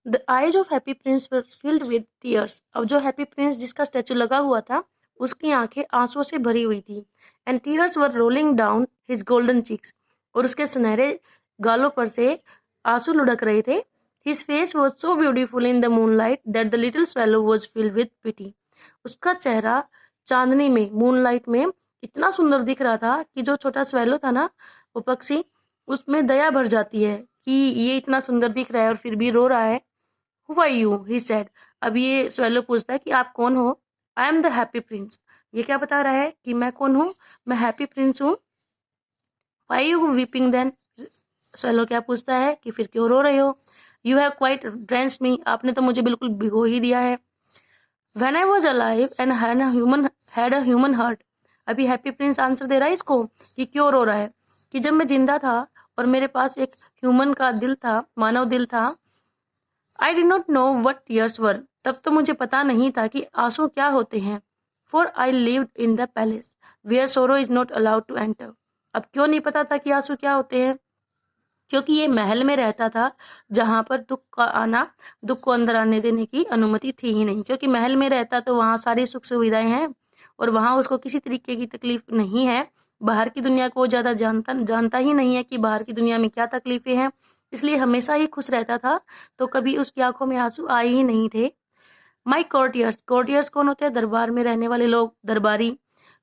The eyes of happy Prince were filled with tears. अब जो happy Prince जिसका statue लगा हुआ था उसकी आंखें आंसुओं से भरी हुई थी। And tears were rolling down his golden cheeks, और उसके सुनहरे गालों पर से आंसू लुढ़क रहे थे। His face was so beautiful in the moonlight that the little swallow was filled with pity. उसका चेहरा चांदनी में, मूनलाइट में इतना सुंदर दिख रहा था कि जो छोटा स्वेलो था ना, वो पक्षी, उसमें दया भर जाती है कि ये इतना सुंदर दिख रहा है और फिर भी रो रहा है। Who are you? He said. अब ये स्वेलो पूछता है कि आप कौन हो? I am the happy prince. ये क्या बता रहा है कि मैं कौन हूँ? मैं हैप्पी प्रिंस हूँ। Why are you weeping then? Swallow क्या पूछता है कि फिर क्यों रो रहे हो? You have quite drenched me. आपने तो मुझे बिल्कुल भिगो ही दिया है। When I was alive and had a human heart. अभी हैप्पी प्रिंस आंसर दे रहा है इसको कि क्यों रो रहा है। कि जब मैं जिंदा था और मेरे पास एक ह्यूमन का दिल था, मानव दिल था, I did not know what tears were, तब तो मुझे पता नहीं था कि आंसू क्या होते हैं। For I lived in the palace where sorrow is not allowed to enter. अब क्यों नहीं पता था कि आंसू क्या होते हैं? क्योंकि ये महल में रहता था जहां पर दुख को अंदर आने देने की अनुमति थी ही नहीं। क्योंकि महल में रहता तो वहां सारी सुख सुविधाएं हैं और वहां उसको किसी तरीके की तकलीफ नहीं है। बाहर की दुनिया को ज्यादा जानता ही नहीं है कि बाहर की दुनिया में क्या तकलीफें हैं, इसलिए हमेशा ही खुश रहता था। तो कभी उसकी आंखों में आंसू आए ही नहीं थे। माई कोर्टियर्स, कोर्टियर्स कौन होते हैं? दरबार में रहने वाले लोग, दरबारी।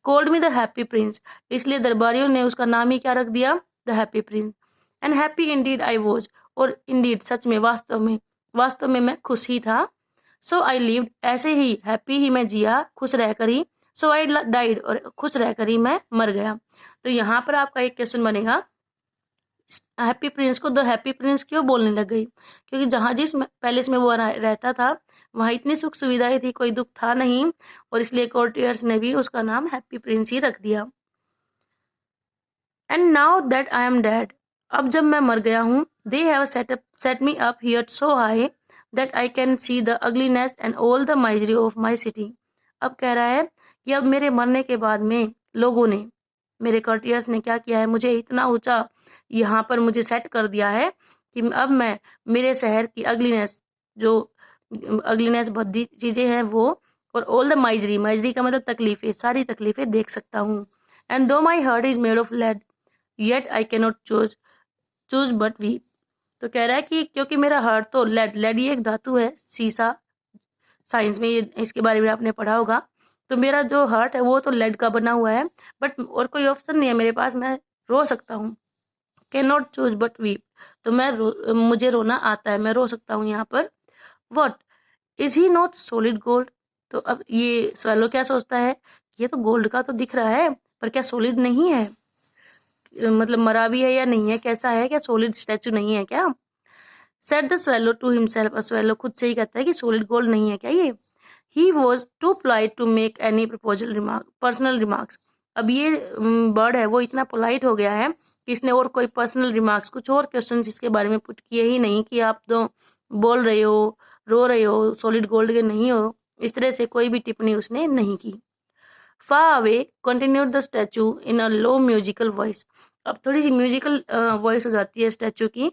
Cold me the happy Prince, इसलिए दरबारियों ने उसका नाम ही क्या रख दिया? The happy Prince. And happy Indeed I was, और इंडीड सच में, वास्तव में मैं खुश ही था। सो आई लिव्ड, ऐसे ही हैप्पी ही मैं जिया, खुश रहकर ही। सो आई डाइड, और खुश रहकर ही मैं मर गया। तो यहाँ पर आपका एक क्वेश्चन बनेगा, हैप्पी प्रिंस को द हैप्पी प्रिंस क्यों बोलने लग गई? क्योंकि जहां जिस पैलेस में वो रहता था वहां इतनी सुख सुविधाएं थी, कोई दुख था नहीं, और इसलिए कोर्टियर्स ने भी उसका नाम हैप्पी प्रिंस ही रख दिया। And now that I am dead, अब जब मैं मर गया हूँ, they have set me up here so high that I can see the ugliness and all the misery of my city. अब कह रहा है कि अब मेरे मरने के बाद में लोगों ने, मेरे कर्टियर्स ने क्या किया है, मुझे इतना ऊंचा यहाँ पर मुझे सेट कर दिया है कि अब मैं मेरे शहर की अगलीनेस, जो अगलीनेस भद्दी चीजें हैं वो, और ऑल द माइजरी, माइजरी का मतलब तकलीफें, सारी तकलीफें देख सकता हूँ। And though my heart is made of lead yet I can not choose but weep. तो कह रहा है कि क्योंकि मेरा हार्ट तो लेड ये एक धातु है, शीशा, साइंस में ये इसके बारे में आपने पढ़ा होगा। तो मेरा जो हार्ट है वो तो लेड का बना हुआ है, बट और कोई ऑप्शन नहीं है मेरे पास, मैं रो सकता हूँ। Can not choose but weep, तो मुझे रोना आता है, मैं रो सकता हूँ यहाँ पर। What is he not solid gold, तो अब ये स्वेलो क्या सोचता है, ये तो गोल्ड का तो दिख रहा है, पर क्या सॉलिड नहीं है? मतलब मरा भी है या नहीं है, कैसा है, क्या सॉलिड स्टैचू नहीं है क्या? Said the swallow to himself, swallow खुद से ही कहता है कि सॉलिड गोल्ड नहीं है क्या ये? He was too polite to make any proposal remark, personal remarks. अब ये बर्ड है वो इतना पोलाइट हो गया है कि इसने और कोई पर्सनल रिमार्क्स, कुछ और क्वेश्चन इसके बारे में पुट किए ही नहीं कि आप तो बोल रहे हो, रो रहे हो, सॉलिड गोल्ड के नहीं हो, इस तरह से कोई भी टिप्पणी उसने नहीं की। Far away, continued the statue in a low musical voice. अब थोड़ी सी म्यूजिकल वॉइस हो जाती है स्टैचू की।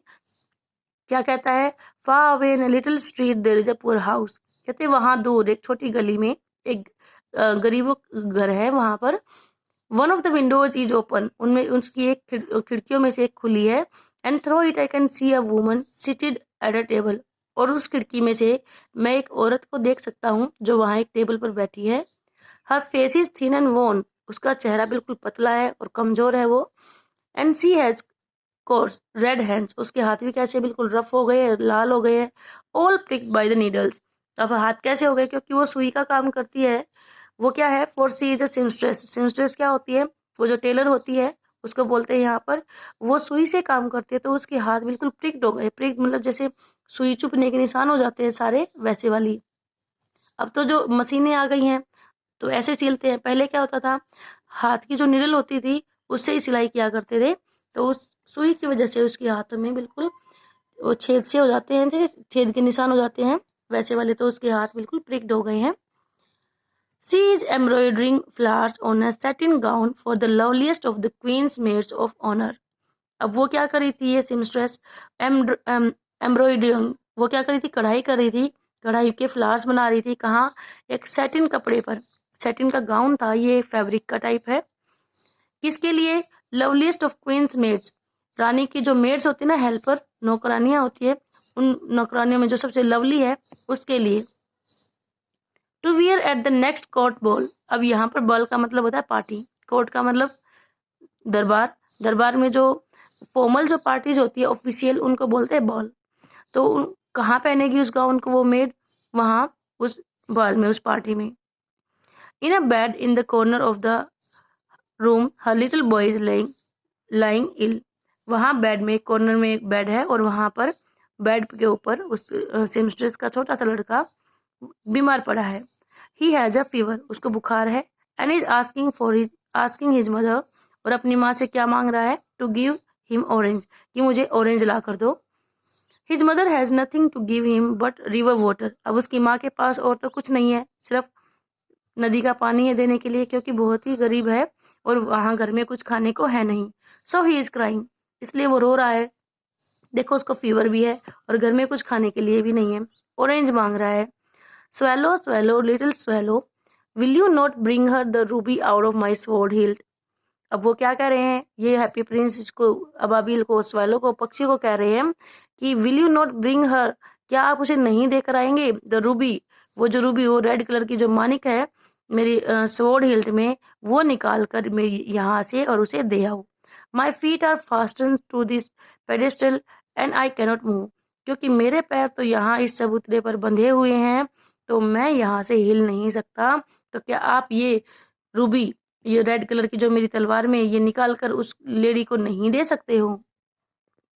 क्या कहता है? Far away in a little street there is a poor house. कहते वहां दूर एक छोटी गली में एक गरीबों घर है, वहां पर one of the windows is open, उनमें उसकी एक खिड़कियों में से एक खुली है। And through it I can see a woman seated at a table, और उस खिड़की में से मैं एक औरत को देख सकता हूँ जो वहां एक टेबल पर बैठी है। हर फेस इज थिन एंड वोन, उसका चेहरा बिल्कुल पतला है और कमजोर है वो। And she has coarse red hands, उसके हाथ भी कैसे बिल्कुल रफ हो गए हैं, लाल हो गए हैं। ऑल प्रिक्ड बाय द नीडल्स, अब हाथ कैसे हो गए? क्योंकि वो सुई का काम करती है। वो क्या है? फॉर सी इज अ सिमस्ट्रेस, सिमस्ट्रेस क्या होती है? वो जो टेलर होती है उसको बोलते हैं यहाँ पर। वो सुई से काम करती है, तो उसके हाथ बिल्कुल प्रिक्ड हो गए। प्रिक्ड मतलब जैसे सुई चुभने के निशान हो जाते हैं सारे, वैसे वाली। अब तो जो मशीनें आ गई हैं तो ऐसे सिलते हैं, पहले क्या होता था, हाथ की जो निडल होती थी उससे ही सिलाई किया करते थे। तो उस सुई की वजह से उसके हाथों में बिल्कुल वो छेद से हो जाते हैं, जैसे छेद के निशान हो जाते हैं वैसे वाले, तो उसके हाथ बिल्कुल प्रिक्ड हो गए हैं। She is embroidering flowers on a satin gown for the loveliest of the queen's maids of honour. अब वो क्या करी थी ये सिमस्ट्रेस? एम्ब्रॉयडरिंग, वो क्या कर रही थी, कढ़ाई कर रही थी, कढ़ाई के फ्लावर्स बना रही थी। कहाँ, एक सैटिन कपड़े पर, सैटिन का गाउन था, ये फैब्रिक का टाइप है। किसके लिए, लवलीस्ट ऑफ क्वींस मेड्स, रानी की जो मेड्स होती है ना, हेल्पर, नौकरानियां होती है, उन नौकरानियों में जो सबसे लवली है उसके लिए। To wear at the next court ball, अब यहाँ पर बॉल का मतलब होता है पार्टी, कोर्ट का मतलब दरबार, दरबार में जो फॉर्मल जो पार्टीज होती है ऑफिशियल, उनको बोलते हैं बॉल। तो कहाँ पहनेगी उस गाउन को वो मेड, वहां उस बॉल में, उस पार्टी में। In a bed in the corner of the room her little boy is lying ill, वहां बेड में, कॉर्नर में एक बेड है और वहां पर बेड के ऊपर उस सिमस्ट्रेस का छोटा सा लड़का बीमार पड़ा है। ही हैज अ फीवर, उसको बुखार है। And is asking his mother, और अपनी माँ से क्या मांग रहा है, टू गिव हिम ऑरेंज, कि मुझे ऑरेंज ला कर दो। His mother has nothing to give him but river water, अब उसकी माँ के पास और तो कुछ नहीं है, सिर्फ नदी का पानी है देने के लिए, क्योंकि बहुत ही गरीब है और वहां घर में कुछ खाने को है नहीं। सो ही इज क्राइंग, इसलिए वो रो रहा है। देखो उसको फीवर भी है और घर में कुछ खाने के लिए भी नहीं है, ऑरेंज मांग रहा है। Swallow swallow little swallow, will you not bring her the Ruby out of my sword healed, अब वो क्या कह रहे हैं, ये हैप्पी प्रिंस को, अबाबिल को, स्वेलो को, पक्षी को कह रहे हैं कि will you not bring her, क्या आप उसे नहीं देकर आएंगे, द रूबी, वो जो रूबी, वो रेड कलर की जो मानिक है मेरी स्वॉर्ड हिल्ट में, वो निकाल कर मेरी यहाँ से और उसे दे आओ। My feet are fastened to this pedestal and I cannot move, क्योंकि मेरे पैर तो यहाँ इस चबूतरे पर बंधे हुए हैं, तो मैं यहाँ से हिल नहीं सकता। तो क्या आप ये रूबी, ये रेड कलर की जो मेरी तलवार में, ये निकाल कर उस लेडी को नहीं दे सकते हो।